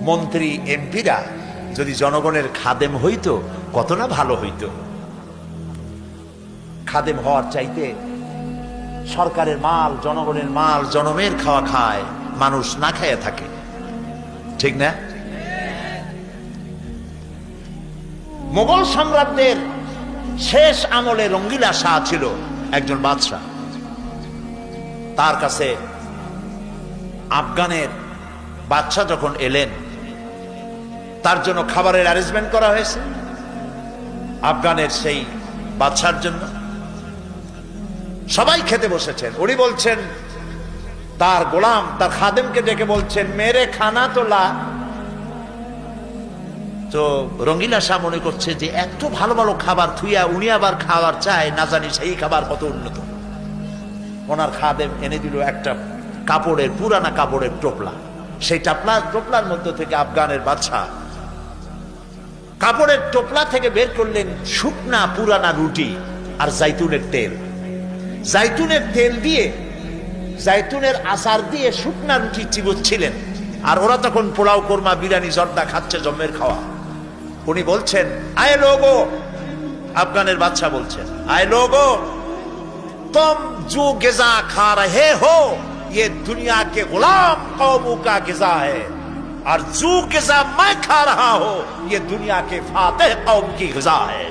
মন্ত্রী এমপিরা যদি জনগণের খাদেম হইতো কত না ভালো হইতো। খাদেম হওয়ার চাইতে সরকারের মাল, জনগণের মাল, জনমের খাওয়া খায়, মানুষ না খাইয়া থাকে, ঠিক না? মোগল সম্রাটদের শেষ আমলে রঙ্গিলা শাহ ছিল একজন বাদশাহ। তার কাছে আফগানের বাদশাহ যখন এলেন, তার জন্য খাবারের অ্যারেঞ্জমেন্ট করা হয়েছে। আফগানের সেই বাদশার জন্য সবাই খেতে বসেছেন। উনি বলছেন, তার গোলাম তার খাদেমকে ডেকে বলছেন, মেরে খানা তোলা। তো রঙ্গিলা শাহ মনে করছে যে এত ভালো ভালো খাবার থুইয়া উনি আবার খাবার চায়, না জানি সেই খাবার কত উন্নত। ওনার খাদেম এনে দিল একটা কাপড়ের, পুরানা কাপড়ের টোপলা। সেই টোপলার মধ্যে থেকে আফগানের বাদশাহ কাপড়ের টোপলা থেকে বের করলেন শুকনা পুরানা রুটি আর জাইতুনের তেল। জাইতুনের তেল দিয়ে, জাইতুনের আচার দিয়ে শুকনা রুটি চিবোচ্ছিলেন। আর ওরা তখন পোলাও, কোরমা, বিরিয়ানি, জর্দা খাচ্ছে, জম্মের খাওয়া। উনি বলছেন, আয় লোগো, আফগানের বাদশাহ বলছেন, আয় লোগো, तुम जो गिजा खा रहे हो ये दुनिया के गुलाम कौमों का गिजा है, और जो गिजा मैं खा रहा हूं ये दुनिया के फातेह कौम की गिजा है।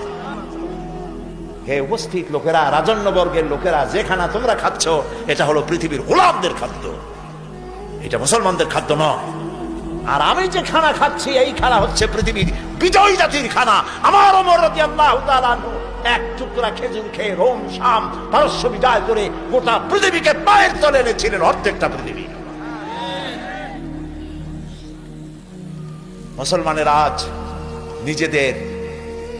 হে উপস্থিত লোকেরা, রাজন্যবর্গের লোকেরা, যে খানা তোমরা খাচ্ছ এটা হলো পৃথিবীর গোলামদের খাদ্য, এটা মুসলমানদের খাদ্য নয়। আর আমি যে খানা খাচ্ছি এই খানা হচ্ছে পৃথিবীর বিজয়ী জাতির খানা। আমার ওমর রাদিয়াল্লাহু তাআলা আনহু এক টুকরা খেজুর খেয়ে রোম, শাম, পারস্য বিজয় করে গোটা পৃথিবীকে পায়ের তলে এনেছিলেন, অর্ধেকটা পৃথিবী। মুসলমানের আজ নিজেদের